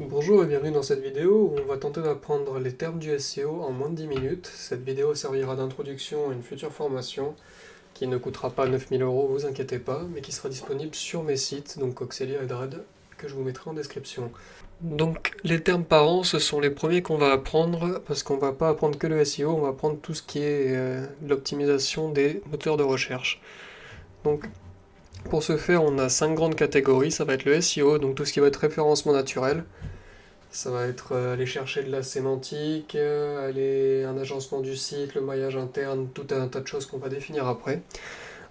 Bonjour et bienvenue dans cette vidéo où on va tenter d'apprendre les termes du SEO en moins de 10 minutes. Cette vidéo servira d'introduction à une future formation qui ne coûtera pas 9 000 €, vous inquiétez pas, mais qui sera disponible sur mes sites, donc Coxelia et Drad, que je vous mettrai en description. Donc les termes parents, ce sont les premiers qu'on va apprendre parce qu'on va pas apprendre que le SEO, on va apprendre tout ce qui est l'optimisation des moteurs de recherche. Donc pour ce faire, on a 5 grandes catégories. Ça va être le SEO, donc tout ce qui va être référencement naturel. Ça va être aller chercher de la sémantique, aller un agencement du site, le maillage interne, tout un tas de choses qu'on va définir après.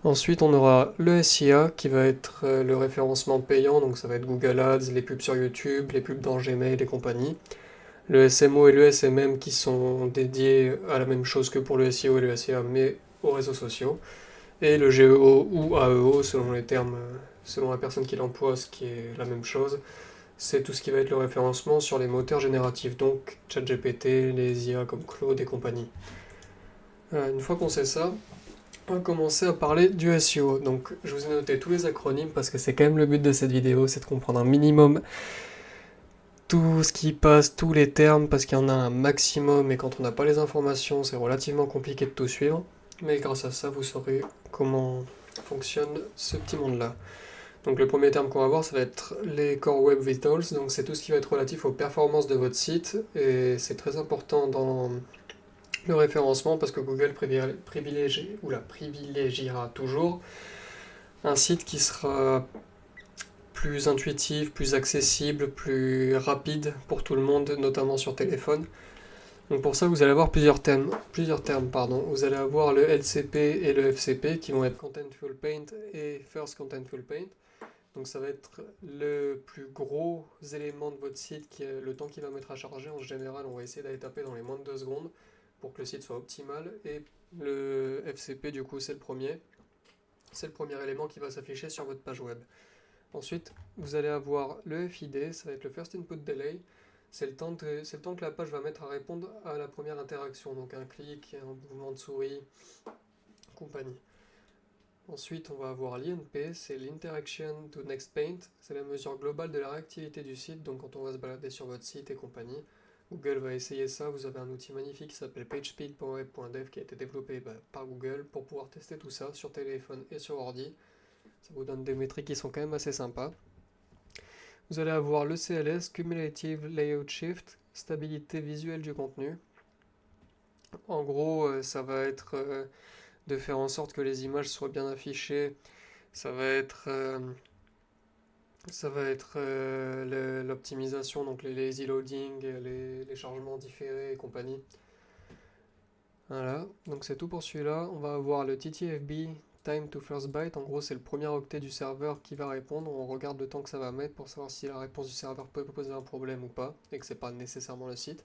Ensuite, on aura le SIA qui va être le référencement payant, donc ça va être Google Ads, les pubs sur YouTube, les pubs dans Gmail et compagnie. Le SMO et le SMM qui sont dédiés à la même chose que pour le SEO et le SIA, mais aux réseaux sociaux. Et le GEO ou AEO selon les termes, selon la personne qui l'emploie, ce qui est la même chose. C'est tout ce qui va être le référencement sur les moteurs génératifs, donc ChatGPT, les IA comme Claude et compagnie. Une fois qu'on sait ça, on va commencer à parler du SEO. Donc je vous ai noté tous les acronymes parce que c'est quand même le but de cette vidéo, c'est de comprendre un minimum tout ce qui passe, tous les termes, parce qu'il y en a un maximum et quand on n'a pas les informations, c'est relativement compliqué de tout suivre. Mais grâce à ça, vous saurez comment fonctionne ce petit monde-là. Donc le premier terme qu'on va voir, ça va être les Core Web Vitals. Donc c'est tout ce qui va être relatif aux performances de votre site. Et c'est très important dans le référencement parce que Google privilégiera toujours un site qui sera plus intuitif, plus accessible, plus rapide pour tout le monde, notamment sur téléphone. Donc pour ça, vous allez avoir plusieurs termes, pardon. Vous allez avoir le LCP et le FCP qui vont être Contentful Paint et First Contentful Paint. Donc ça va être le plus gros élément de votre site, qui est le temps qu'il va mettre à charger. En général, on va essayer d'aller taper dans les moins de 2 secondes pour que le site soit optimal. Et le FCP, du coup, c'est le premier. C'est le premier élément qui va s'afficher sur votre page web. Ensuite, vous allez avoir le FID, ça va être le First Input Delay. C'est le temps que la page va mettre à répondre à la première interaction, donc un clic, un mouvement de souris, compagnie. Ensuite, on va avoir l'INP, c'est l'Interaction to Next Paint. C'est la mesure globale de la réactivité du site, donc quand on va se balader sur votre site et compagnie. Google va essayer ça, vous avez un outil magnifique qui s'appelle pagespeed.web.dev qui a été développé par Google pour pouvoir tester tout ça sur téléphone et sur ordi. Ça vous donne des métriques qui sont quand même assez sympas. Vous allez avoir le CLS, Cumulative Layout Shift, stabilité visuelle du contenu. En gros, ça va être de faire en sorte que les images soient bien affichées. Ça va être l'optimisation, donc les lazy loading, les chargements différés et compagnie. Voilà, donc c'est tout pour celui-là. On va avoir le TTFB, Time to First Byte. En gros, c'est le premier octet du serveur qui va répondre. On regarde le temps que ça va mettre pour savoir si la réponse du serveur peut poser un problème ou pas, et que c'est pas nécessairement le site.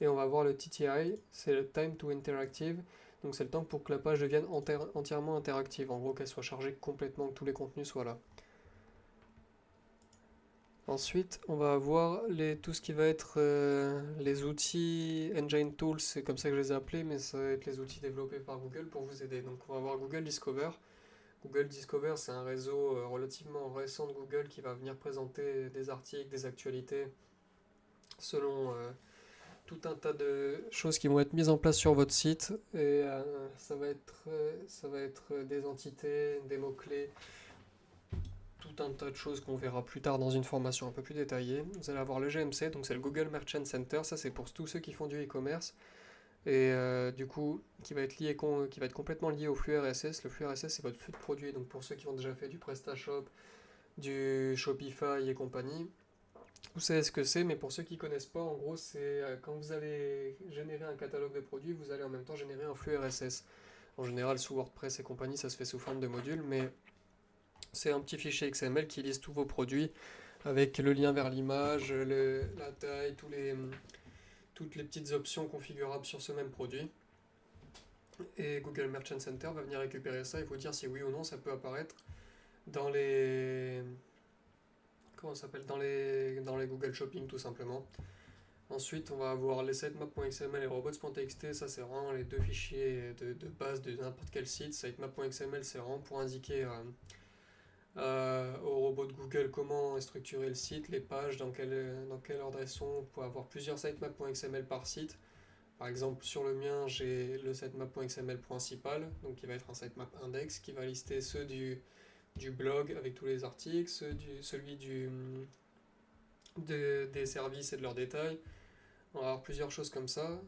Et on va voir le TTI, c'est le Time to Interactive. Donc c'est le temps pour que la page devienne entièrement interactive. En gros, qu'elle soit chargée complètement, que tous les contenus soient là. Ensuite, on va avoir tout ce qui va être les outils Engine Tools, c'est comme ça que je les ai appelés, mais ça va être les outils développés par Google pour vous aider. Donc on va avoir Google Discover. Google Discover, c'est un réseau relativement récent de Google qui va venir présenter des articles, des actualités, selon tout un tas de choses qui vont être mises en place sur votre site. Et ça va être des entités, des mots-clés, tout un tas de choses qu'on verra plus tard dans une formation un peu plus détaillée. Vous allez avoir le GMC, donc c'est le Google Merchant Center, ça c'est pour tous ceux qui font du e-commerce, et du coup qui va être complètement lié au flux RSS. Le flux RSS c'est votre flux de produits, donc pour ceux qui ont déjà fait du PrestaShop, du Shopify et compagnie, vous savez ce que c'est, mais pour ceux qui ne connaissent pas, en gros c'est quand vous allez générer un catalogue de produits, vous allez en même temps générer un flux RSS. En général sous WordPress et compagnie ça se fait sous forme de modules, mais c'est un petit fichier XML qui liste tous vos produits avec le lien vers l'image, la taille, toutes les petites options configurables sur ce même produit. Et Google Merchant Center va venir récupérer ça et vous dire si oui ou non ça peut apparaître dans les comment ça s'appelle dans les Google Shopping tout simplement. Ensuite, on va avoir les sitemap.xml et robots.txt. Ça, c'est vraiment les deux fichiers de base de n'importe quel site. Sitemap.xml, c'est vraiment pour indiquer au robot de Google comment est structuré le site, les pages, dans quel ordre elles sont. Vous pouvez avoir plusieurs sitemaps.xml par site. Par exemple, sur le mien, j'ai le sitemap.xml principal, donc qui va être un sitemap index, qui va lister ceux du blog avec tous les articles, celui des services et de leurs détails. On va avoir plusieurs choses comme ça.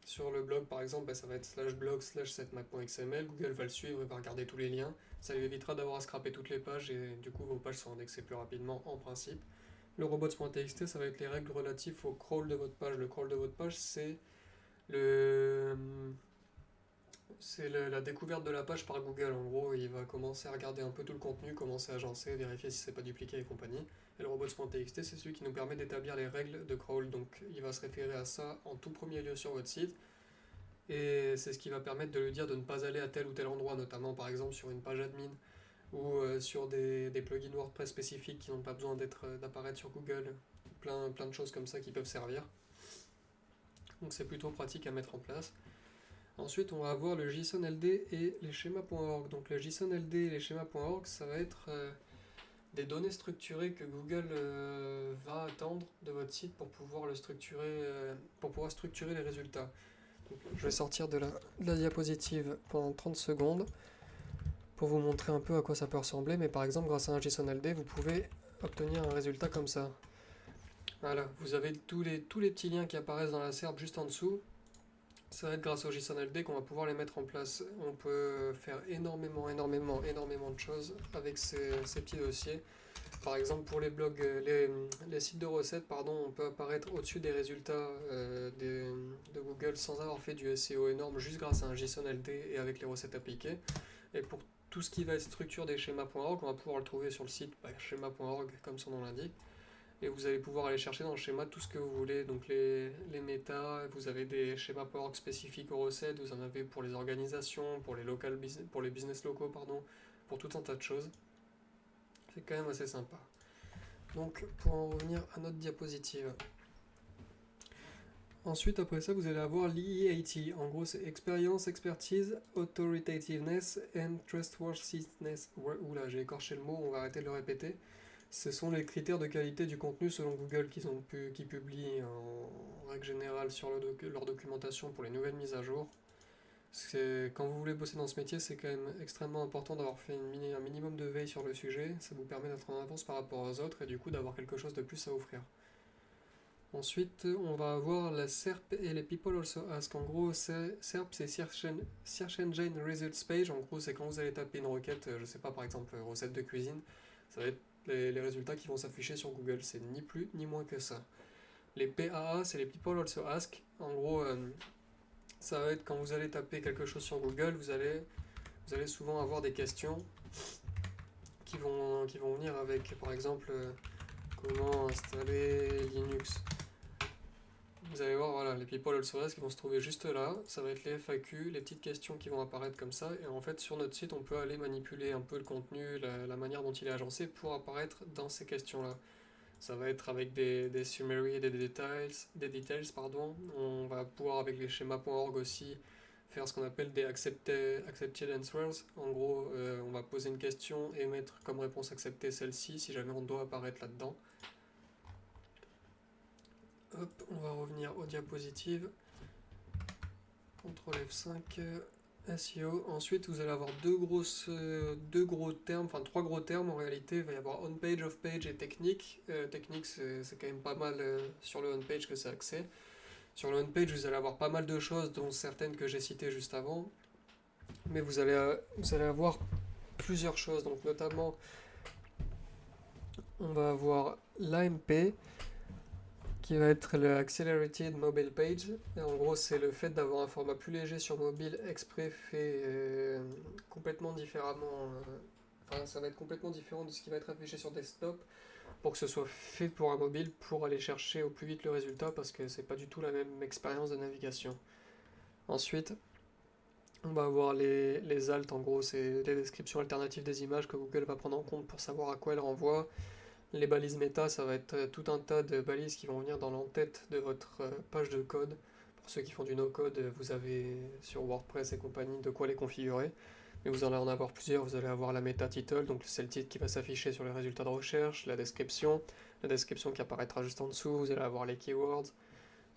Sur le blog, par exemple, ça va être /blog/sitemap.xml. Google va le suivre et va regarder tous les liens. Ça lui évitera d'avoir à scraper toutes les pages et du coup, vos pages sont indexées plus rapidement en principe. Le robots.txt, ça va être les règles relatives au crawl de votre page. Le crawl de votre page, le, la découverte de la page par Google. En gros, il va commencer à regarder un peu tout le contenu, commencer à agencer, vérifier si c'est pas dupliqué et compagnie. Et le robots.txt, c'est celui qui nous permet d'établir les règles de crawl. Donc, il va se référer à ça en tout premier lieu sur votre site. Et c'est ce qui va permettre de lui dire de ne pas aller à tel ou tel endroit, notamment par exemple sur une page admin ou sur des plugins WordPress spécifiques qui n'ont pas besoin d'apparaître sur Google. Plein de choses comme ça qui peuvent servir. Donc c'est plutôt pratique à mettre en place. Ensuite, on va avoir le JSON-LD et les schémas.org. Donc le JSON-LD et les schémas.org, ça va être des données structurées que Google va attendre de votre site pour pouvoir pour pouvoir structurer les résultats. Donc, je vais sortir de la diapositive pendant 30 secondes pour vous montrer un peu à quoi ça peut ressembler. Mais par exemple, grâce à un JSON-LD, vous pouvez obtenir un résultat comme ça. Voilà, vous avez tous les petits liens qui apparaissent dans la SERP juste en dessous. Ça va être grâce au JSON-LD qu'on va pouvoir les mettre en place. On peut faire énormément de choses avec ces petits dossiers. Par exemple, pour les blogs, les sites de recettes, pardon, on peut apparaître au-dessus des résultats de Google sans avoir fait du SEO énorme, juste grâce à un JSON-LD et avec les recettes appliquées. Et pour tout ce qui va être structure des schémas.org, on va pouvoir le trouver sur le site schéma.org, comme son nom l'indique. Et vous allez pouvoir aller chercher dans le schéma tout ce que vous voulez, donc les méta, vous avez des schémas.org spécifiques aux recettes, vous en avez pour les organisations, pour pour les business locaux, pardon, pour tout un tas de choses. C'est quand même assez sympa. Donc pour en revenir à notre diapositive. Ensuite, après ça, vous allez avoir l'EAT. En gros, c'est Experience, Expertise, Authoritativeness and Trustworthiness. Oula, j'ai écorché le mot, on va arrêter de le répéter. Ce sont les critères de qualité du contenu selon Google qui publient en règle générale sur leur documentation pour les nouvelles mises à jour. Quand vous voulez bosser dans ce métier, c'est quand même extrêmement important d'avoir fait un minimum de veille sur le sujet. Ça vous permet d'être en avance par rapport aux autres et du coup d'avoir quelque chose de plus à offrir. Ensuite, on va avoir la SERP et les People Also Ask. En gros, SERP, c'est Search Engine Results Page. En gros, c'est quand vous allez taper une requête, je sais pas, par exemple, recette de cuisine, ça va être les résultats qui vont s'afficher sur Google. C'est ni plus ni moins que ça. Les PAA, c'est les People Also Ask. En gros, ça va être quand vous allez taper quelque chose sur Google, vous allez souvent avoir des questions qui vont venir avec, par exemple, comment installer Linux. Vous allez voir, voilà, les People Also Ask qui vont se trouver juste là. Ça va être les FAQ, les petites questions qui vont apparaître comme ça. Et en fait, sur notre site, on peut aller manipuler un peu le contenu, la manière dont il est agencé pour apparaître dans ces questions-là. Ça va être avec des summaries et des details, pardon. On va pouvoir, avec les schémas.org aussi, faire ce qu'on appelle des accepted answers. En gros, on va poser une question et mettre comme réponse acceptée celle-ci si jamais on doit apparaître là-dedans. Hop, on va revenir aux diapositives. CTRL F5, SEO. Ensuite, vous allez avoir trois gros termes en réalité. Il va y avoir on-page, off-page et technique. Technique, c'est quand même pas mal sur le on-page que c'est axé. Sur le on-page, vous allez avoir pas mal de choses, dont certaines que j'ai citées juste avant. Mais vous allez avoir plusieurs choses. Donc, notamment, on va avoir l'AMP, qui va être le Accelerated Mobile Page. Et en gros, c'est le fait d'avoir un format plus léger sur mobile exprès fait complètement différemment. Enfin, ça va être complètement différent de ce qui va être affiché sur desktop pour que ce soit fait pour un mobile pour aller chercher au plus vite le résultat parce que c'est pas du tout la même expérience de navigation. Ensuite, on va avoir les alt, en gros, c'est les descriptions alternatives des images que Google va prendre en compte pour savoir à quoi elles renvoient. Les balises méta, ça va être tout un tas de balises qui vont venir dans l'entête de votre page de code. Pour ceux qui font du no-code, vous avez sur WordPress et compagnie de quoi les configurer. mais vous allez en avoir plusieurs. Vous allez avoir la meta title, donc c'est le titre qui va s'afficher sur les résultats de recherche, la description qui apparaîtra juste en dessous, vous allez avoir les keywords,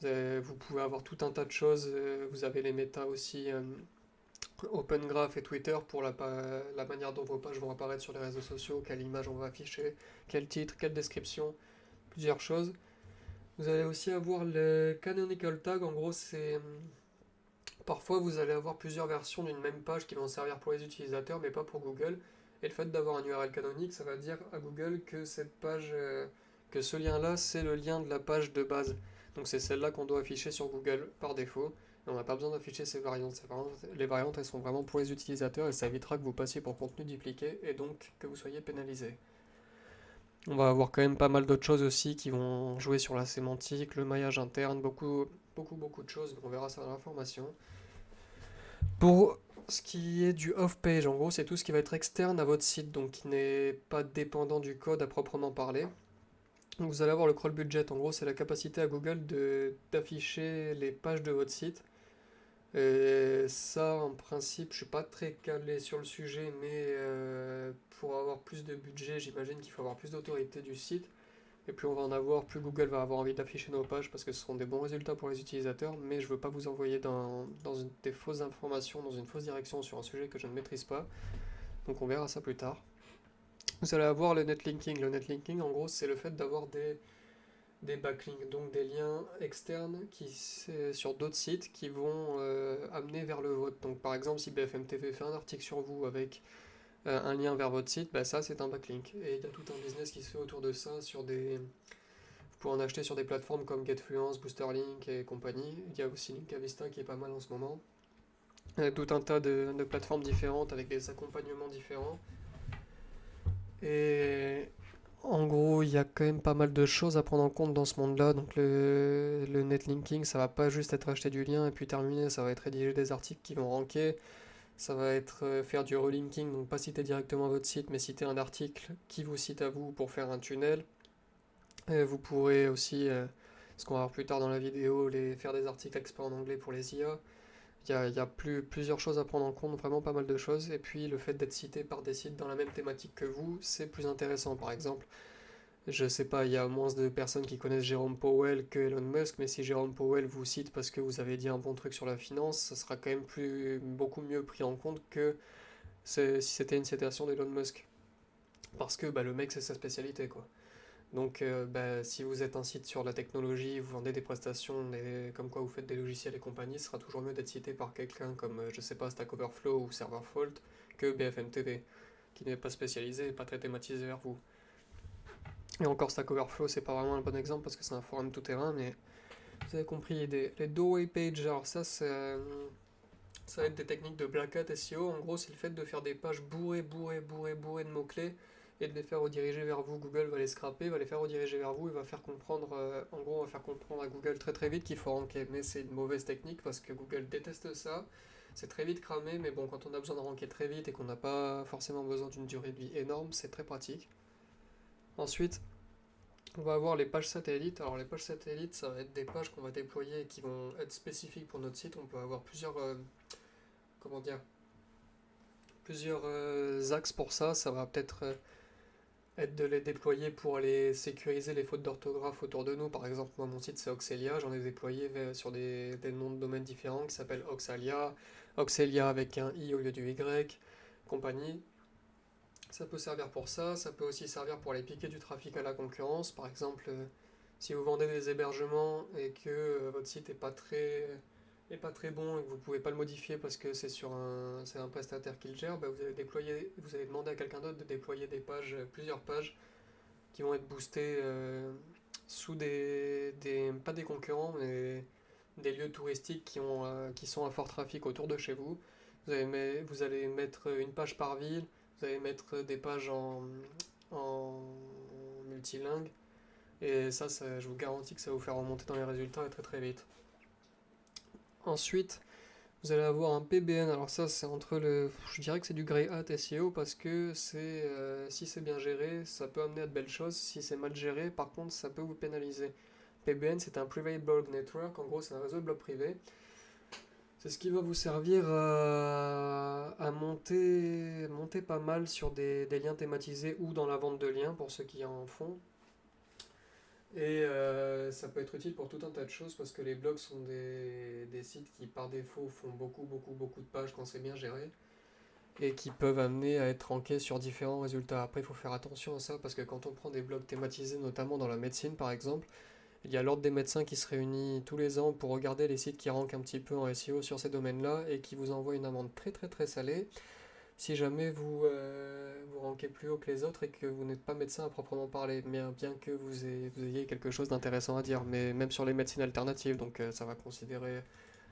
vous pouvez avoir tout un tas de choses, vous avez les méta aussi, Open Graph et Twitter pour la manière dont vos pages vont apparaître sur les réseaux sociaux, quelle image on va afficher, quel titre, quelle description, plusieurs choses. Vous allez aussi avoir le canonical tag, en gros c'est... Parfois vous allez avoir plusieurs versions d'une même page qui vont servir pour les utilisateurs mais pas pour Google. Et le fait d'avoir un URL canonique, ça va dire à Google que cette page, que ce lien-là, c'est le lien de la page de base. Donc c'est celle-là qu'on doit afficher sur Google par défaut. Et on n'a pas besoin d'afficher ces variantes. Les variantes, elles sont vraiment pour les utilisateurs et ça évitera que vous passiez pour contenu dupliqué et donc que vous soyez pénalisé. On va avoir quand même pas mal d'autres choses aussi qui vont jouer sur la sémantique, le maillage interne, beaucoup de choses. On verra ça dans l'information. Pour ce qui est du off-page, en gros, c'est tout ce qui va être externe à votre site, donc qui n'est pas dépendant du code à proprement parler. Donc vous allez avoir le crawl budget, en gros, c'est la capacité à Google d'afficher les pages de votre site. Et ça, en principe, je suis pas très calé sur le sujet, mais pour avoir plus de budget, j'imagine qu'il faut avoir plus d'autorité du site. Et plus on va en avoir, plus Google va avoir envie d'afficher nos pages parce que ce seront des bons résultats pour les utilisateurs, mais je veux pas vous envoyer des fausses informations, dans une fausse direction sur un sujet que je ne maîtrise pas. Donc on verra ça plus tard. Vous allez avoir le netlinking. Le netlinking, en gros, c'est le fait d'avoir des backlinks, donc des liens externes sur d'autres sites qui vont amener vers le vôtre. Donc par exemple, si BFM TV fait un article sur vous avec un lien vers votre site, bah ça c'est un backlink. Et il y a tout un business qui se fait autour de ça vous pouvez en acheter sur des plateformes comme Getfluence, Boosterlink et compagnie. Il y a aussi Linkavista qui est pas mal en ce moment. Il y a tout un tas de plateformes différentes avec des accompagnements différents. Et en gros, il y a quand même pas mal de choses à prendre en compte dans ce monde-là. Donc le netlinking, ça va pas juste être acheter du lien et puis terminer, ça va être rédiger des articles qui vont ranker. Ça va être faire du relinking, donc pas citer directement votre site, mais citer un article qui vous cite à vous pour faire un tunnel. Vous pourrez aussi, ce qu'on va voir plus tard dans la vidéo, faire des articles exprès en anglais pour les IA. Il y a plusieurs choses à prendre en compte, vraiment pas mal de choses. Et puis le fait d'être cité par des sites dans la même thématique que vous, c'est plus intéressant. Par exemple, je sais pas, il y a moins de personnes qui connaissent Jérôme Powell que Elon Musk, mais si Jérôme Powell vous cite parce que vous avez dit un bon truc sur la finance, ça sera quand même beaucoup mieux pris en compte que si c'était une citation d'Elon Musk. Parce que bah, le mec, c'est sa spécialité, quoi. Donc, bah, si vous êtes un site sur la technologie, vous vendez des prestations, comme quoi vous faites des logiciels et compagnie, ce sera toujours mieux d'être cité par quelqu'un comme, je sais pas, Stack Overflow ou Serverfault que BFM TV, qui n'est pas spécialisé et pas très thématisé vers vous. Et encore, Stack Overflow, c'est pas vraiment un bon exemple parce que c'est un forum tout-terrain, mais vous avez compris l'idée. Les doorway pages, alors ça va être des techniques de Black Hat SEO. En gros, c'est le fait de faire des pages bourrées de mots-clés et de les faire rediriger vers vous. Google va les scraper, va les faire rediriger vers vous et va faire comprendre, en gros, on va faire comprendre à Google très vite qu'il faut ranker. Mais c'est une mauvaise technique parce que Google déteste ça. C'est très vite cramé, mais bon, quand on a besoin de ranker très vite et qu'on n'a pas forcément besoin d'une durée de vie énorme, c'est très pratique. Ensuite, on va avoir les pages satellites. Alors les pages satellites, ça va être des pages qu'on va déployer et qui vont être spécifiques pour notre site. On peut avoir comment dire, plusieurs axes pour ça. Ça va peut-être être de les déployer pour aller sécuriser les fautes d'orthographe autour de nous. Par exemple, moi, mon site, c'est Oxelia. J'en ai déployé sur des noms de domaines différents qui s'appellent Oxalia, Oxelia avec un i au lieu du y, compagnie. Ça peut servir pour ça. Ça peut aussi servir pour aller piquer du trafic à la concurrence. Par exemple, si vous vendez des hébergements et que votre site est pas très bon et que vous pouvez pas le modifier parce que c'est un prestataire qui le gère, bah vous allez demander à quelqu'un d'autre de déployer des pages, plusieurs pages qui vont être boostées sous pas des concurrents, mais des lieux touristiques qui sont à fort trafic autour de chez vous. Vous allez mettre une page par ville, vous allez mettre des pages en multilingue, et ça, je vous garantis que ça va vous faire remonter dans les résultats et très vite. Ensuite, vous allez avoir un PBN. Alors ça, c'est je dirais que c'est du grey hat SEO parce que si c'est bien géré, ça peut amener à de belles choses. Si c'est mal géré, par contre, ça peut vous pénaliser. PBN, c'est un Private Blog Network. En gros, c'est un réseau de blogs privés. C'est ce qui va vous servir à monter pas mal sur des liens thématisés ou dans la vente de liens pour ceux qui en font. Et ça peut être utile pour tout un tas de choses parce que les blogs sont des sites qui par défaut font beaucoup de pages quand c'est bien géré et qui peuvent amener à être rankés sur différents résultats. Après, il faut faire attention à ça parce que quand on prend des blogs thématisés, notamment dans la médecine par exemple, il y a l'ordre des médecins qui se réunit tous les ans pour regarder les sites qui rankent un petit peu en SEO sur ces domaines-là et qui vous envoie une amende très salée si jamais vous rankez plus haut que les autres et que vous n'êtes pas médecin à proprement parler, bien que vous ayez quelque chose d'intéressant à dire, mais même sur les médecines alternatives, donc ça va considérer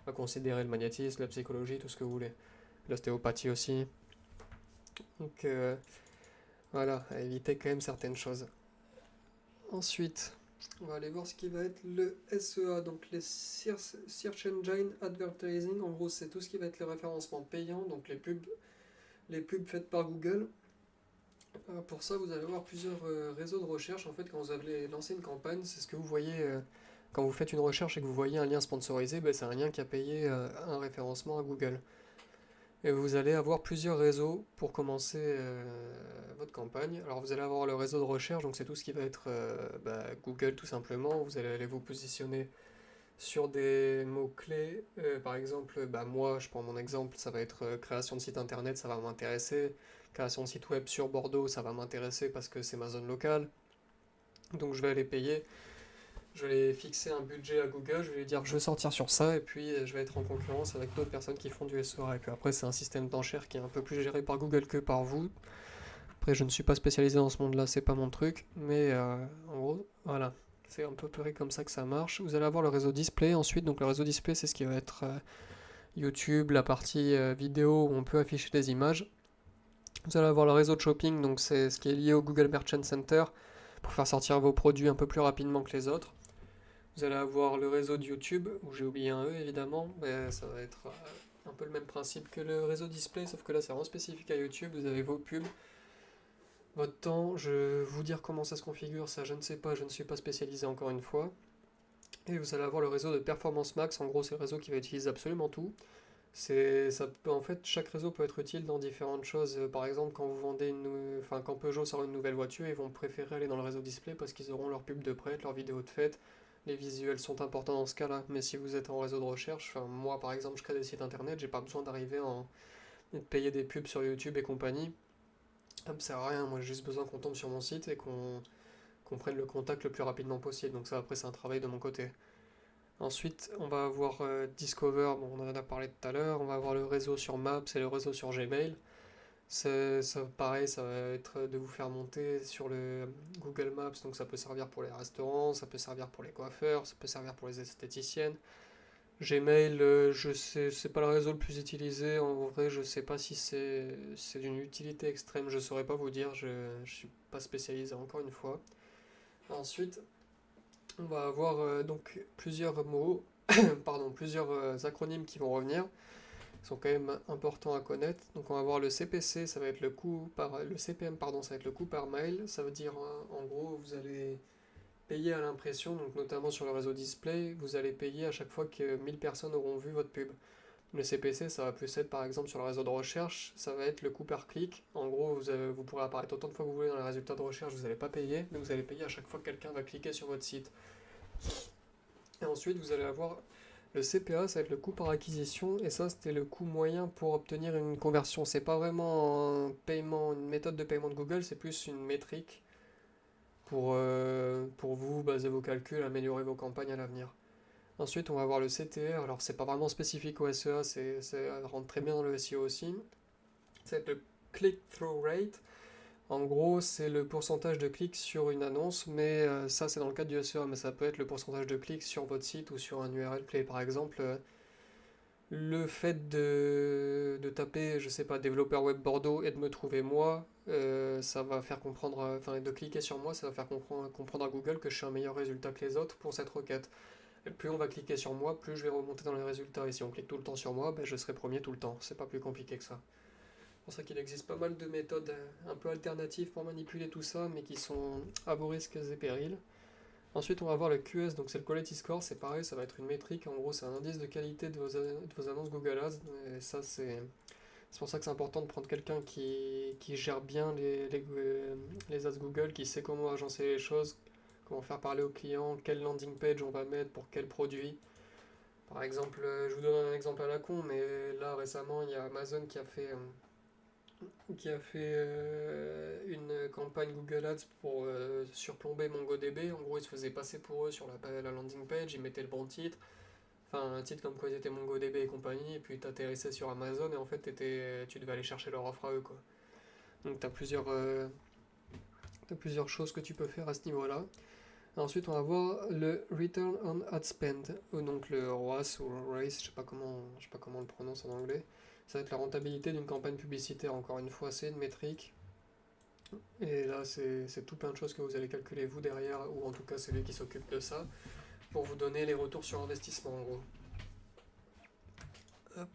le magnétisme, la psychologie, tout ce que vous voulez. L'ostéopathie aussi. Donc voilà, à éviter quand même certaines choses. Ensuite, on va aller voir ce qui va être le SEA, donc les Search Engine Advertising. En gros, c'est tout ce qui va être le référencement payant, donc les pubs faites par Google. Pour ça, vous allez avoir plusieurs réseaux de recherche. En fait, quand vous allez lancer une campagne, c'est ce que vous voyez quand vous faites une recherche et que vous voyez un lien sponsorisé, ben, c'est un lien qui a payé un référencement à Google. Et vous allez avoir plusieurs réseaux pour commencer votre campagne. Alors vous allez avoir le réseau de recherche, donc c'est tout ce qui va être Google tout simplement. Vous allez aller vous positionner sur des mots-clés. Par exemple, moi, je prends mon exemple, ça va être création de site internet, ça va m'intéresser. Création de site web sur Bordeaux, ça va m'intéresser parce que c'est ma zone locale. Donc je vais aller payer. Je vais aller fixer un budget à Google, je vais lui dire je veux sortir sur ça, et puis je vais être en concurrence avec d'autres personnes qui font du SEA. Et puis après, c'est un système d'enchères qui est un peu plus géré par Google que par vous. Après, je ne suis pas spécialisé dans ce monde-là, c'est pas mon truc, mais en gros, voilà. C'est un peu près comme ça que ça marche. Vous allez avoir le réseau display ensuite. Donc le réseau display, c'est ce qui va être YouTube, la partie vidéo où on peut afficher des images. Vous allez avoir le réseau de shopping, donc c'est ce qui est lié au Google Merchant Center pour faire sortir vos produits un peu plus rapidement que les autres. Vous allez avoir le réseau de YouTube, où j'ai oublié un E évidemment, mais ça va être un peu le même principe que le réseau display, sauf que là c'est vraiment spécifique à YouTube. Vous avez vos pubs, votre temps, je vais vous dire comment ça se configure, ça je ne sais pas, je ne suis pas spécialisé encore une fois. Et vous allez avoir le réseau de Performance Max, en gros c'est le réseau qui va utiliser absolument tout. En fait, chaque réseau peut être utile dans différentes choses. Par exemple, quand vous vendez quand Peugeot sort une nouvelle voiture, ils vont préférer aller dans le réseau display parce qu'ils auront leur pub de prête, leur vidéo de fête. Les visuels sont importants dans ce cas-là. Mais si vous êtes en réseau de recherche, moi par exemple, je crée des sites internet, j'ai pas besoin de payer des pubs sur YouTube et compagnie. Ça me sert à rien. Moi, j'ai juste besoin qu'on tombe sur mon site et qu'on prenne le contact le plus rapidement possible. Donc ça, après, c'est un travail de mon côté. Ensuite, on va avoir Discover, bon, on en a parlé tout à l'heure. On va avoir le réseau sur Maps et le réseau sur Gmail. Pareil, ça va être de vous faire monter sur le Google Maps, donc ça peut servir pour les restaurants, ça peut servir pour les coiffeurs, ça peut servir pour les esthéticiennes. Gmail, je sais, c'est pas le réseau le plus utilisé. En vrai, je sais pas si c'est d'une utilité extrême, je saurais pas vous dire. Je suis pas spécialisé encore une fois. Ensuite, on va avoir donc plusieurs mots, pardon, plusieurs acronymes qui vont revenir, qui sont quand même importants à connaître. Donc on va avoir le CPC, ça va être le CPM, pardon, ça va être le coût par mail. Ça veut dire en gros, vous allez payer à l'impression, donc notamment sur le réseau display, vous allez payer à chaque fois que 1000 personnes auront vu votre pub. Le CPC, ça va plus être par exemple sur le réseau de recherche, ça va être le coût par clic. En gros, vous pourrez apparaître autant de fois que vous voulez dans les résultats de recherche, vous n'allez pas payer, mais vous allez payer à chaque fois que quelqu'un va cliquer sur votre site. Et ensuite, vous allez avoir le CPA, ça va être le coût par acquisition, et ça, c'était le coût moyen pour obtenir une conversion. C'est pas vraiment un paiement, une méthode de paiement de Google, c'est plus une métrique pour vous baser vos calculs, améliorer vos campagnes à l'avenir. Ensuite, on va avoir le CTR. Alors, c'est pas vraiment spécifique au SEA, ça rentre très bien dans le SEO aussi. Ça va être le click-through rate. En gros, c'est le pourcentage de clics sur une annonce, mais ça, c'est dans le cadre du SEA, mais ça peut être le pourcentage de clics sur votre site ou sur un URL clé. Par exemple, le fait de taper, je sais pas, développeur web Bordeaux et de me trouver moi, ça va faire comprendre, enfin, de cliquer sur moi, ça va faire comprendre à Google que je suis un meilleur résultat que les autres pour cette requête. Et plus on va cliquer sur moi, plus je vais remonter dans les résultats. Et si on clique tout le temps sur moi, ben, je serai premier tout le temps. C'est pas plus compliqué que ça. C'est pour ça qu'il existe pas mal de méthodes un peu alternatives pour manipuler tout ça, mais qui sont à vos risques et périls. Ensuite, on va voir le QS, donc c'est le Quality Score, c'est pareil, ça va être une métrique, en gros c'est un indice de qualité de vos annonces Google Ads, et ça c'est pour ça que c'est important de prendre quelqu'un qui gère bien les ads Google, qui sait comment agencer les choses, comment faire parler aux clients, quelle landing page on va mettre pour quel produit. Par exemple, je vous donne un exemple à la con, mais là récemment il y a Amazon qui a fait une campagne Google Ads pour surplomber MongoDB. En gros, ils se faisaient passer pour eux sur la landing page, ils mettaient le bon titre, enfin un titre comme quoi ils étaient MongoDB et compagnie, et puis t'atterrissais sur Amazon et en fait tu devais aller chercher leur offre à eux, quoi. Donc t'as plusieurs choses que tu peux faire à ce niveau-là. Ensuite, on va voir le Return on Ad Spend, donc le ROAS ou ROAS, je sais pas comment on le prononce en anglais. Ça va être la rentabilité d'une campagne publicitaire. Encore une fois, c'est une métrique. Et là, c'est tout plein de choses que vous allez calculer vous derrière, ou en tout cas c'est lui qui s'occupe de ça, pour vous donner les retours sur investissement en gros. Hop.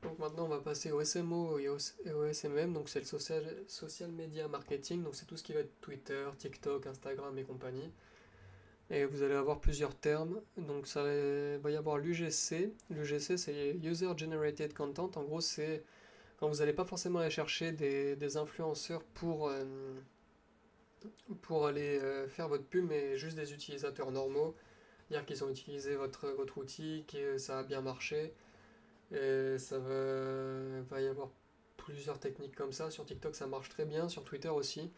Donc maintenant, on va passer au SMO et au SMM, donc c'est le social media marketing, donc c'est tout ce qui va être Twitter, TikTok, Instagram et compagnie. Et vous allez avoir plusieurs termes. Donc ça va y avoir l'UGC. L'UGC c'est User Generated Content. En gros c'est quand vous n'allez pas forcément aller chercher des influenceurs pour aller faire votre pub, mais juste des utilisateurs normaux. Dire qu'ils ont utilisé votre outil, que ça a bien marché. Et va y avoir plusieurs techniques comme ça. Sur TikTok ça marche très bien, sur Twitter aussi.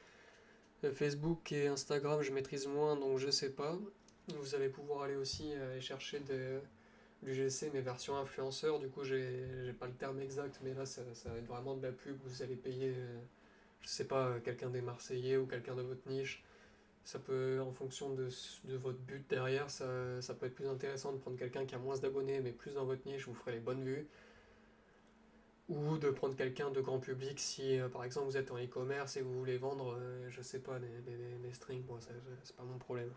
Facebook et Instagram je maîtrise moins donc je sais pas. Vous allez pouvoir aller aussi aller chercher du GC, mais version influenceur. Du coup, j'ai pas le terme exact, mais là, ça va être vraiment de la pub. Vous allez payer, je sais pas, quelqu'un des Marseillais ou quelqu'un de votre niche. Ça peut, en fonction de votre but derrière, ça peut être plus intéressant de prendre quelqu'un qui a moins d'abonnés, mais plus dans votre niche, vous ferez les bonnes vues. Ou de prendre quelqu'un de grand public si, par exemple, vous êtes en e-commerce et vous voulez vendre, je sais pas, des strings. Bon, c'est pas mon problème.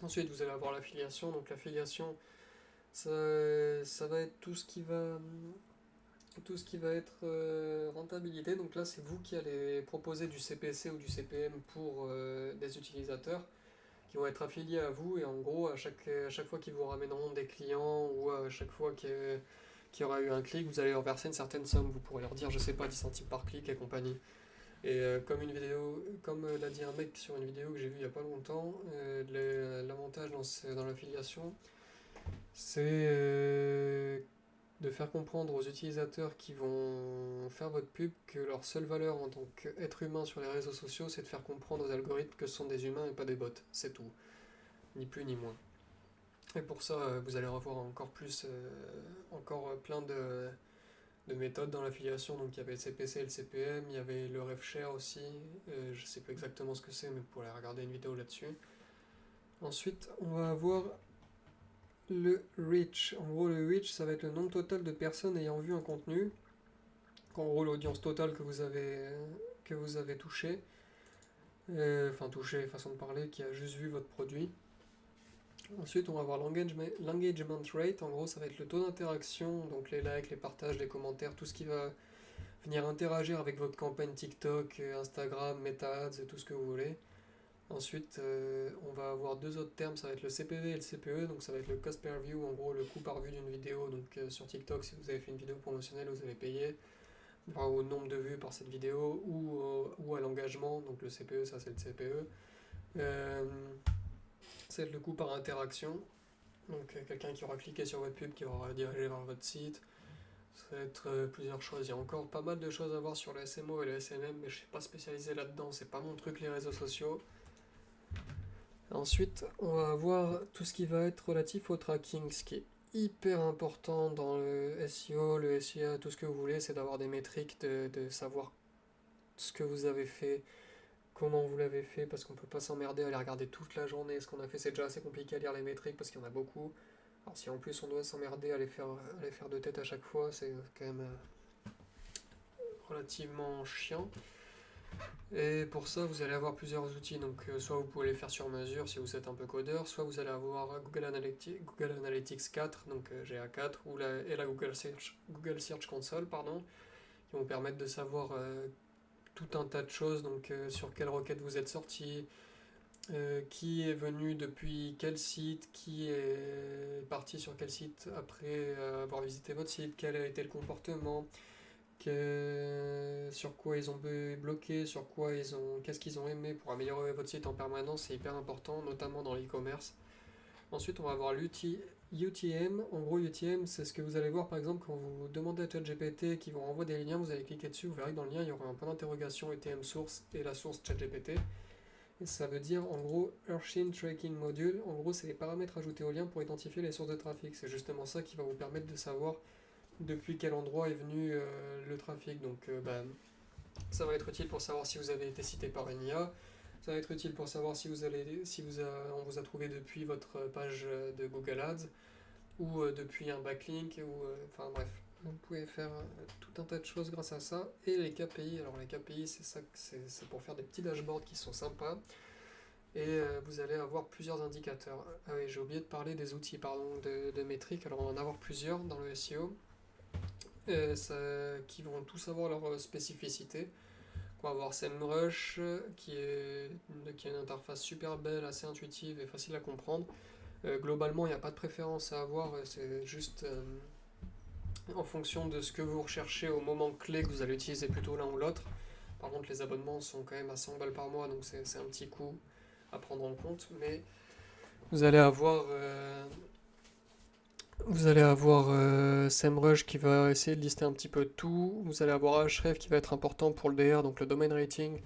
Ensuite, vous allez avoir l'affiliation. Donc, l'affiliation, ça va être tout ce qui va être rentabilité. Donc là, c'est vous qui allez proposer du CPC ou du CPM pour des utilisateurs qui vont être affiliés à vous. Et en gros, à chaque fois qu'ils vous ramèneront des clients ou à chaque fois qu'il y aura eu un clic, vous allez leur verser une certaine somme. Vous pourrez leur dire, je sais pas, 10 centimes par clic et compagnie. Et comme l'a dit un mec sur une vidéo que j'ai vue il y a pas longtemps, l'avantage dans l'affiliation, c'est de faire comprendre aux utilisateurs qui vont faire votre pub que leur seule valeur en tant qu'être humain sur les réseaux sociaux, c'est de faire comprendre aux algorithmes que ce sont des humains et pas des bots. C'est tout. Ni plus ni moins. Et pour ça, vous allez avoir encore plein de méthodes dans l'affiliation. Donc il y avait le CPC et le CPM, il y avait le RevShare aussi. Je sais pas exactement ce que c'est, mais vous pourrez regarder une vidéo là-dessus. Ensuite, on va avoir le reach. En gros, le reach, ça va être le nombre total de personnes ayant vu un contenu. En gros, l'audience totale que vous avez touché. Enfin, touché, façon de parler, qui a juste vu votre produit. Ensuite, on va avoir l'engagement rate. En gros, ça va être le taux d'interaction, donc les likes, les partages, les commentaires, tout ce qui va venir interagir avec votre campagne TikTok, Instagram, Meta Ads, tout ce que vous voulez. Ensuite, on va avoir deux autres termes, ça va être le CPV et le CPE, donc ça va être le cost per view, en gros le coût par vue d'une vidéo. Donc sur TikTok, si vous avez fait une vidéo promotionnelle, vous allez payer au nombre de vues par cette vidéo ou à l'engagement, donc le CPE, ça c'est le CPE. Euh, c'est le coût par interaction, donc quelqu'un qui aura cliqué sur votre pub, qui aura dirigé vers votre site. Ça va être plusieurs choses. Il y a encore pas mal de choses à voir sur le SMO et le SMM, mais je ne suis pas spécialisé là-dedans, c'est pas mon truc les réseaux sociaux. Ensuite, on va avoir tout ce qui va être relatif au tracking, ce qui est hyper important dans le SEO, le SEA, tout ce que vous voulez, c'est d'avoir des métriques, de savoir ce que vous avez fait, comment vous l'avez fait, parce qu'on peut pas s'emmerder à aller regarder toute la journée ce qu'on a fait, c'est déjà assez compliqué à lire les métriques parce qu'il y en a beaucoup. Alors si en plus on doit s'emmerder à les faire de tête à chaque fois, c'est quand même relativement chiant. Et pour ça, vous allez avoir plusieurs outils. Donc, soit vous pouvez les faire sur mesure si vous êtes un peu codeur, soit vous allez avoir Google Analytics 4, donc GA4, et la Google Search Console, pardon, qui vont permettre de savoir tout un tas de choses, donc sur quelle requête vous êtes sorti, qui est venu depuis quel site, qui est parti sur quel site après avoir visité votre site, quel a été le comportement, sur quoi ils ont bloqué, sur quoi qu'est-ce qu'ils ont aimé pour améliorer votre site en permanence, c'est hyper important, notamment dans l'e-commerce. Ensuite, on va avoir l'UTM. En gros, UTM, c'est ce que vous allez voir par exemple quand vous demandez à ChatGPT qui vous renvoie des liens, vous allez cliquer dessus, vous verrez que dans le lien, il y aura un point d'interrogation UTM source et la source ChatGPT. Et ça veut dire en gros Urshin Tracking Module. En gros, c'est les paramètres ajoutés au lien pour identifier les sources de trafic. C'est justement ça qui va vous permettre de savoir depuis quel endroit est venu le trafic. Donc, ça va être utile pour savoir si vous avez été cité par une IA. Ça va être utile pour savoir si on vous a trouvé depuis votre page de Google Ads ou depuis un backlink, enfin bref. Vous pouvez faire tout un tas de choses grâce à ça. Et les KPI, alors les KPI, c'est pour faire des petits dashboards qui sont sympas. Et vous allez avoir plusieurs indicateurs. Ah oui, j'ai oublié de parler des outils, pardon, de métriques. Alors on va en avoir plusieurs dans le SEO qui vont tous avoir leur spécificité. On va avoir SEMrush qui a une interface super belle, assez intuitive et facile à comprendre. Globalement, il n'y a pas de préférence à avoir, c'est juste en fonction de ce que vous recherchez au moment clé que vous allez utiliser plutôt l'un ou l'autre. Par contre, les abonnements sont quand même à 100 balles par mois, donc c'est un petit coût à prendre en compte. Mais vous allez avoir, SEMrush qui va essayer de lister un petit peu tout. Vous allez avoir Ahref qui va être important pour le DR, donc le domain rating.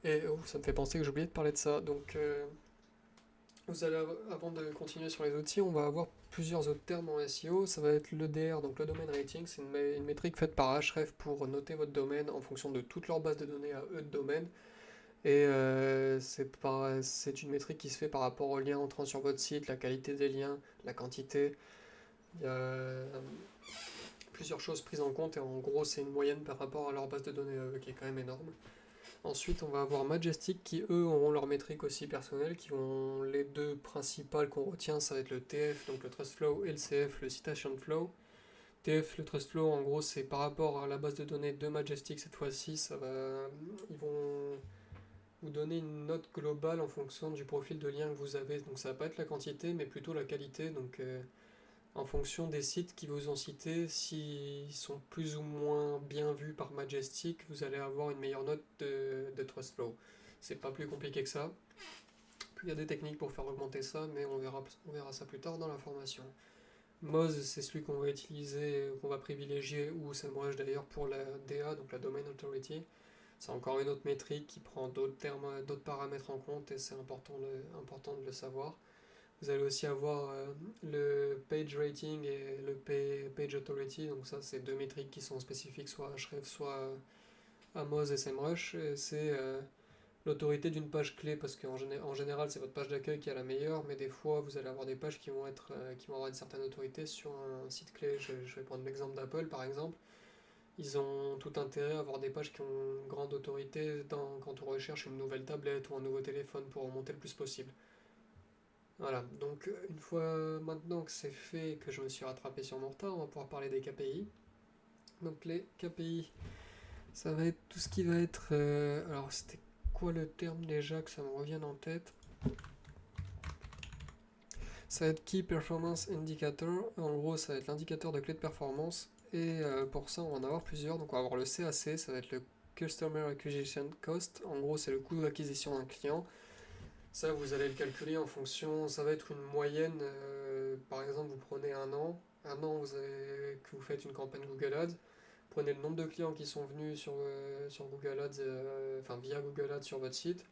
Et ça me fait penser que j'ai oublié de parler de ça. Donc, avant de continuer sur les outils, on va avoir plusieurs autres termes en SEO. Ça va être l'EDR, donc le domain rating. C'est une métrique faite par Ahref pour noter votre domaine en fonction de toute leur base de données à eux de domaine. Et c'est une métrique qui se fait par rapport aux liens entrant sur votre site, la qualité des liens, la quantité. Il y a plusieurs choses prises en compte et en gros, c'est une moyenne par rapport à leur base de données à eux qui est quand même énorme. Ensuite, on va avoir Majestic qui, eux, auront leurs métriques aussi personnelles, qui vont les deux principales qu'on retient, ça va être le TF, donc le Trust Flow, et le CF, le Citation Flow. TF, le Trust Flow, en gros, c'est par rapport à la base de données de Majestic cette fois-ci, ils vont vous donner une note globale en fonction du profil de lien que vous avez. Donc ça va pas être la quantité, mais plutôt la qualité. Donc en fonction des sites qui vous ont cités, s'ils sont plus ou moins bien vus par Majestic, vous allez avoir une meilleure note de TrustFlow. C'est pas plus compliqué que ça. Il y a des techniques pour faire augmenter ça, mais on verra ça plus tard dans la formation. Moz, c'est celui qu'on va utiliser, qu'on va privilégier, ou SEMrush d'ailleurs pour la DA, donc la Domain Authority. C'est encore une autre métrique qui prend d'autres paramètres en compte et c'est important de le savoir. Vous allez aussi avoir le page rating et le page authority. Donc ça, c'est deux métriques qui sont spécifiques soit à Ahref, soit à Moz et SEMrush. C'est l'autorité d'une page clé parce qu'en général, c'est votre page d'accueil qui est la meilleure, mais des fois, vous allez avoir des pages qui vont avoir une certaine autorité sur un site clé. Je vais prendre l'exemple d'Apple, par exemple. Ils ont tout intérêt à avoir des pages qui ont une grande autorité quand on recherche une nouvelle tablette ou un nouveau téléphone pour remonter le plus possible. Voilà, donc une fois maintenant que c'est fait, que je me suis rattrapé sur mon retard, on va pouvoir parler des KPI. Donc les KPI, ça va être tout ce qui va être... alors c'était quoi le terme déjà que ça me revienne en tête? Ça va être Key Performance Indicator. En gros, ça va être l'indicateur de clé de performance. Et pour ça, on va en avoir plusieurs. Donc on va avoir le CAC, ça va être le Customer Acquisition Cost. En gros, c'est le coût d'acquisition d'un client. Ça, vous allez le calculer en fonction, ça va être une moyenne. Par exemple, vous prenez un an que vous faites une campagne Google Ads, prenez le nombre de clients qui sont venus sur Google Ads, enfin via Google Ads sur votre site,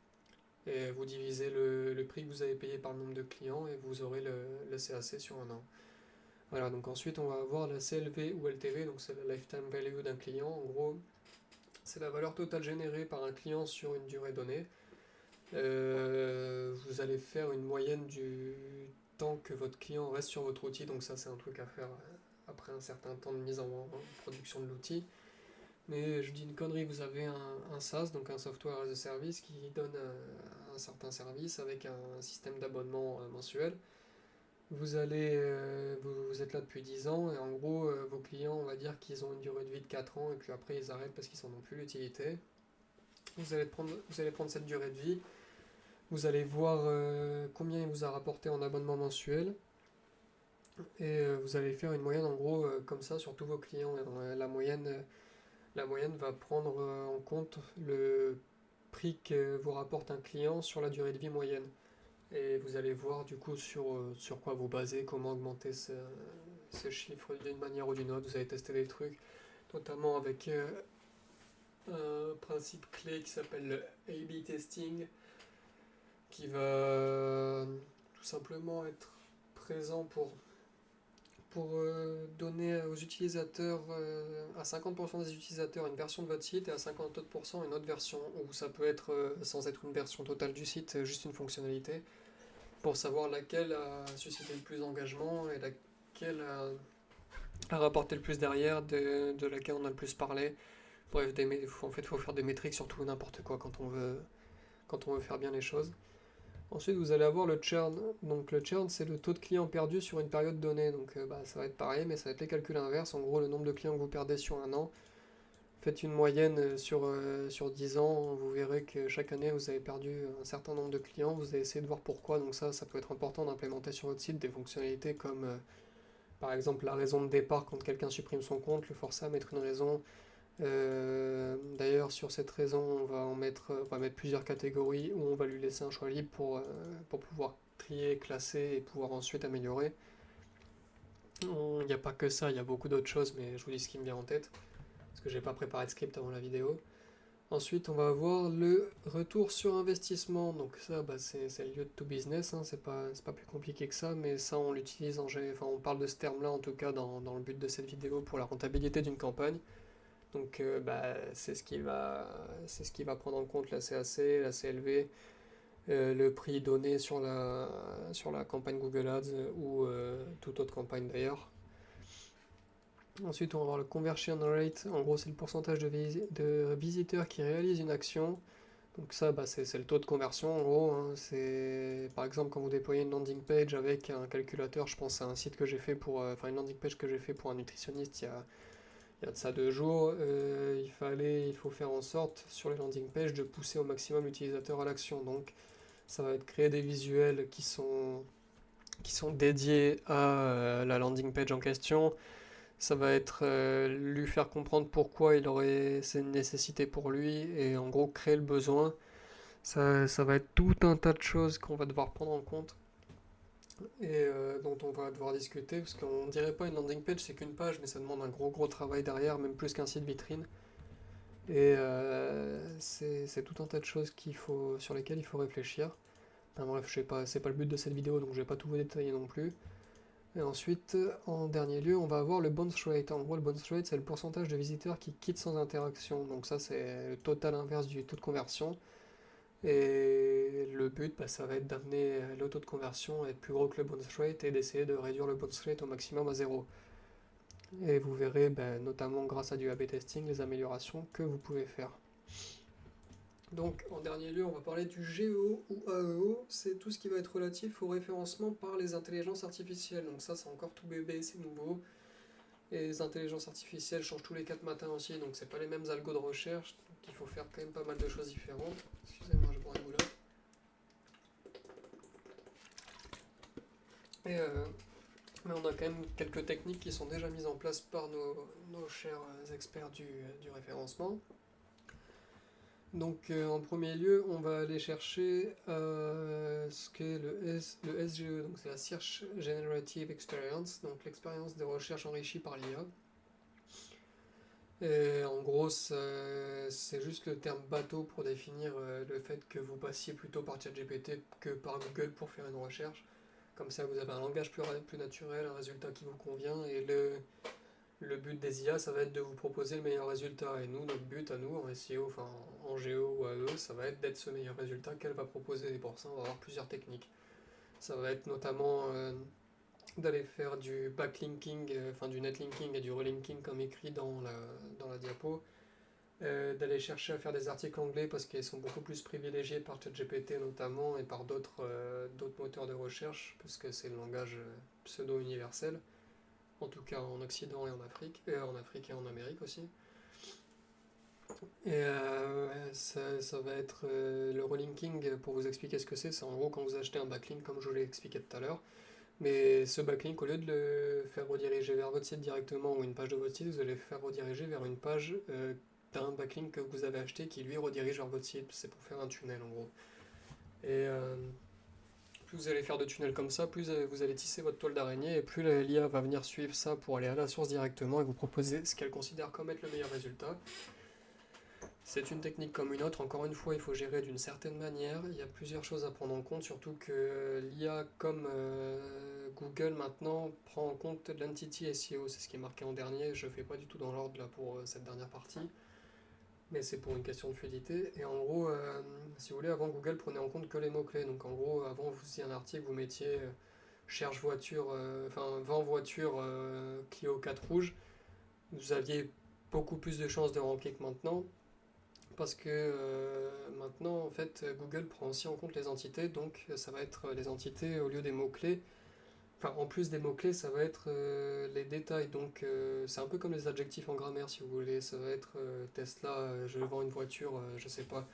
et vous divisez le prix que vous avez payé par le nombre de clients, et vous aurez le CAC sur un an. Voilà, donc ensuite on va avoir la CLV ou LTV, donc c'est la Lifetime Value d'un client. En gros, c'est la valeur totale générée par un client sur une durée donnée. Vous allez faire une moyenne du temps que votre client reste sur votre outil, donc ça c'est un truc à faire après un certain temps de mise en production de l'outil. Mais je dis une connerie, vous avez un SaaS, donc un Software as a Service, qui donne un certain service avec un système d'abonnement mensuel. Vous êtes là depuis 10 ans, et en gros, vos clients, on va dire qu'ils ont une durée de vie de 4 ans, et puis après ils arrêtent parce qu'ils n'en ont plus l'utilité. Vous allez prendre cette durée de vie. Vous allez voir combien il vous a rapporté en abonnement mensuel et vous allez faire une moyenne en gros comme ça sur tous vos clients. La moyenne va prendre en compte le prix que vous rapporte un client sur la durée de vie moyenne. Et vous allez voir du coup sur quoi vous basez, comment augmenter ce chiffre d'une manière ou d'une autre. Vous allez tester des trucs, notamment avec un principe clé qui s'appelle le A/B testing, qui va tout simplement être présent pour donner aux utilisateurs, à 50% des utilisateurs, une version de votre site et à 50% une autre version, ou ça peut être, sans être une version totale du site, juste une fonctionnalité, pour savoir laquelle a suscité le plus d'engagement et laquelle a rapporté le plus derrière, de laquelle on a le plus parlé. Bref, en fait, il faut faire des métriques sur tout et n'importe quoi quand on veut faire bien les choses. Ensuite, vous allez avoir le churn. Donc le churn, c'est le taux de clients perdus sur une période donnée. Donc ça va être pareil, mais ça va être les calculs inverses. En gros, le nombre de clients que vous perdez sur un an. Faites une moyenne sur 10 ans, vous verrez que chaque année, vous avez perdu un certain nombre de clients. Vous allez essayer de voir pourquoi. Donc ça peut être important d'implémenter sur votre site des fonctionnalités comme, par exemple, la raison de départ quand quelqu'un supprime son compte, le forcer à mettre une raison. D'ailleurs, sur cette raison, on va mettre plusieurs catégories où on va lui laisser un choix libre pour pouvoir trier, classer et pouvoir ensuite améliorer. Il n'y a pas que ça, il y a beaucoup d'autres choses, mais je vous dis ce qui me vient en tête, parce que j'ai pas préparé de script avant la vidéo. Ensuite, on va avoir le retour sur investissement. Donc ça, c'est le lieu de tout business, hein. C'est pas plus compliqué que ça, mais ça, on l'utilise enfin, on parle de ce terme-là, en tout cas, dans le but de cette vidéo, pour la rentabilité d'une campagne. Donc c'est ce qui va prendre en compte la CAC, la CLV, le prix donné sur la campagne Google Ads ou toute autre campagne d'ailleurs. Ensuite, on va voir le conversion rate. En gros, c'est le pourcentage de visiteurs qui réalisent une action. Donc ça, c'est le taux de conversion en gros, hein. C'est par exemple quand vous déployez une landing page avec un calculateur. Je pense à un site que j'ai fait enfin une landing page que j'ai fait pour un nutritionniste il y a de ça 2 jours. Il faut faire en sorte sur les landing pages de pousser au maximum l'utilisateur à l'action. Donc ça va être créer des visuels qui sont dédiés à la landing page en question. Ça va être lui faire comprendre pourquoi il aurait c'est une nécessité pour lui et en gros créer le besoin. Ça va être tout un tas de choses qu'on va devoir prendre en compte et dont on va devoir discuter parce qu'on dirait pas une landing page c'est qu'une page mais ça demande un gros travail derrière, même plus qu'un site vitrine. Et c'est tout un tas de choses sur lesquelles il faut réfléchir. Enfin, bref, je sais pas, c'est pas le but de cette vidéo donc je vais pas tout vous détailler non plus. Et ensuite, en dernier lieu, on va avoir le bounce rate. En gros, le bounce rate, c'est le pourcentage de visiteurs qui quittent sans interaction. Donc ça, c'est le total inverse du taux de conversion. Et le but, ça va être d'amener le taux de conversion à être plus gros que le bounce rate et d'essayer de réduire le bounce rate au maximum à zéro. Et vous verrez, notamment grâce à du A/B testing, les améliorations que vous pouvez faire. Donc, en dernier lieu, on va parler du GEO ou AEO. C'est tout ce qui va être relatif au référencement par les intelligences artificielles. Donc ça, c'est encore tout bébé, c'est nouveau. Et les intelligences artificielles changent tous les 4 matins aussi, donc c'est pas les mêmes algos de recherche, donc il faut faire quand même pas mal de choses différentes. Excusez-moi, je bois un boulot. Et mais on a quand même quelques techniques qui sont déjà mises en place par nos chers experts du référencement. Donc en premier lieu, on va aller chercher ce qu'est le SGE, donc c'est la Search Generative Experience, donc l'expérience de recherche enrichie par l'IA. Et en gros, c'est juste le terme bateau pour définir le fait que vous passiez plutôt par ChatGPT que par Google pour faire une recherche. Comme ça, vous avez un langage plus naturel, un résultat qui vous convient, et le but des IA, ça va être de vous proposer le meilleur résultat. Et nous, notre but à nous, en SEO, enfin en GEO ou AE, ça va être d'être ce meilleur résultat qu'elle va proposer. Et pour ça, on va avoir plusieurs techniques. Ça va être notamment d'aller faire du backlinking, enfin du netlinking et du relinking comme écrit dans la diapo. D'aller chercher à faire des articles anglais parce qu'ils sont beaucoup plus privilégiés par ChatGPT notamment et par d'autres moteurs de recherche parce que c'est le langage pseudo-universel, en tout cas en Occident et en Afrique et en Amérique aussi. Et ça va être le relinking, pour vous expliquer ce que c'est en gros quand vous achetez un backlink comme je vous l'ai expliqué tout à l'heure. Mais ce backlink, au lieu de le faire rediriger vers votre site directement ou une page de votre site, vous allez le faire rediriger vers une page d'un backlink que vous avez acheté qui lui redirige vers votre site. C'est pour faire un tunnel en gros. Et plus vous allez faire de tunnels comme ça, plus vous allez tisser votre toile d'araignée et plus l'IA va venir suivre ça pour aller à la source directement et vous proposer ce qu'elle considère comme être le meilleur résultat. C'est une technique comme une autre, encore une fois, il faut gérer d'une certaine manière. Il y a plusieurs choses à prendre en compte, surtout que l'IA, comme Google maintenant, prend en compte l'entity SEO, c'est ce qui est marqué en dernier. Je ne fais pas du tout dans l'ordre là pour cette dernière partie, mais c'est pour une question de fluidité. Et en gros, si vous voulez, avant Google prenait en compte que les mots-clés. Donc en gros, avant vous faisiez un article, vous mettiez cherche voiture, enfin vend voiture Clio 4 rouge, vous aviez beaucoup plus de chances de ranker que maintenant. Parce que maintenant, en fait, Google prend aussi en compte les entités, donc ça va être les entités au lieu des mots-clés. Enfin, en plus des mots-clés, ça va être les détails. Donc, c'est un peu comme les adjectifs en grammaire, si vous voulez. Ça va être Tesla, je vends une voiture, je sais pas,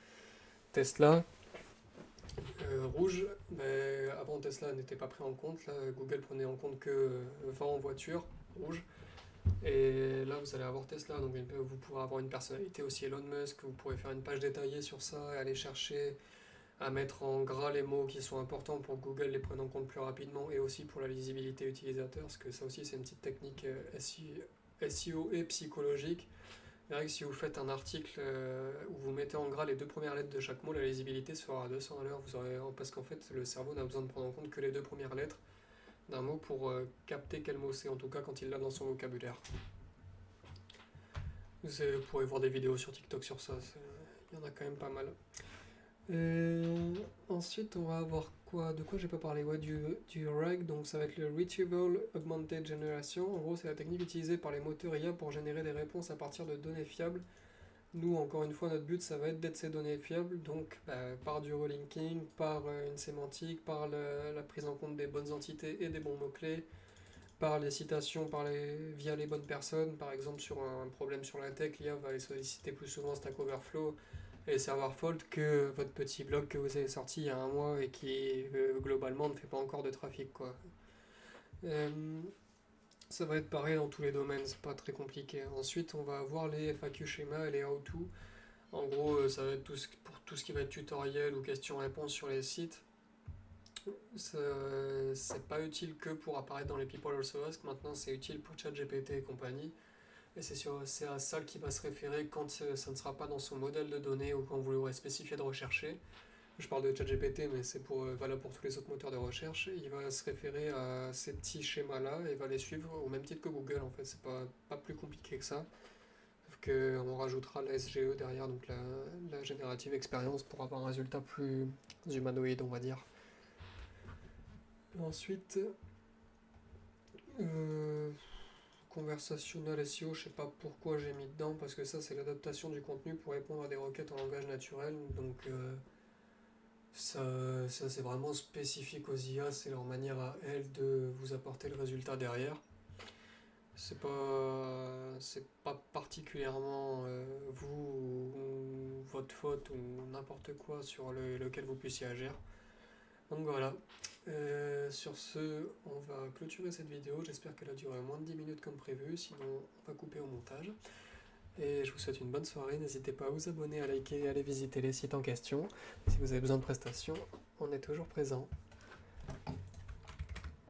Tesla, rouge. Mais avant, Tesla n'était pas pris en compte. Là, Google prenait en compte que vend voiture, rouge. Et là, vous allez avoir Tesla, donc vous pourrez avoir une personnalité aussi Elon Musk, vous pourrez faire une page détaillée sur ça et aller chercher à mettre en gras les mots qui sont importants pour que Google les prenne en compte plus rapidement et aussi pour la lisibilité utilisateur, parce que ça aussi c'est une petite technique SEO et psychologique. C'est vrai que si vous faites un article où vous mettez en gras les deux premières lettres de chaque mot, la lisibilité se fera à 200 à l'heure, parce qu'en fait le cerveau n'a besoin de prendre en compte que les deux premières lettres d'un mot pour capter quel mot c'est, en tout cas quand il l'a dans son vocabulaire. Vous pourrez voir des vidéos sur TikTok sur ça, il y en a quand même pas mal. Ensuite, on va avoir quoi? De quoi j'ai pas parlé? Ouais, du RAG, donc ça va être le Retrieval Augmented Generation. En gros, c'est la technique utilisée par les moteurs IA pour générer des réponses à partir de données fiables. Nous, encore une fois, notre but, ça va être d'être ces données fiables, donc par du relinking, par une sémantique, par la prise en compte des bonnes entités et des bons mots-clés, par les citations via les bonnes personnes. Par exemple, sur un problème sur la tech, l'IA va aller solliciter plus souvent Stack Overflow et Server Fault que votre petit blog que vous avez sorti il y a un mois et qui globalement ne fait pas encore de trafic, quoi. Ça va être pareil dans tous les domaines, c'est pas très compliqué. Ensuite, on va avoir les FAQ schémas et les how-to. En gros, ça va être pour tout ce qui va être tutoriel ou questions-réponses sur les sites. C'est pas utile que pour apparaître dans les People Also Ask, maintenant c'est utile pour ChatGPT et compagnie. Et c'est à ça qu'il va se référer quand ça ne sera pas dans son modèle de données ou quand vous l'aurez spécifié de rechercher. Je parle de ChatGPT, mais c'est valable pour tous les autres moteurs de recherche. Il va se référer à ces petits schémas-là et va les suivre au même titre que Google, en fait. C'est pas plus compliqué que ça. Sauf qu'on rajoutera la SGE derrière, donc la Generative Experience, pour avoir un résultat plus humanoïde, on va dire. Ensuite, conversational SEO, je sais pas pourquoi j'ai mis dedans, parce que ça c'est l'adaptation du contenu pour répondre à des requêtes en langage naturel, donc ça c'est vraiment spécifique aux IA, c'est leur manière à elles de vous apporter le résultat derrière. C'est pas particulièrement vous ou votre faute ou n'importe quoi sur lequel vous puissiez agir. Donc voilà, sur ce, on va clôturer cette vidéo. J'espère qu'elle a duré moins de 10 minutes comme prévu, sinon on va couper au montage. Et je vous souhaite une bonne soirée. N'hésitez pas à vous abonner, à liker et à aller visiter les sites en question. Si vous avez besoin de prestations, on est toujours présent.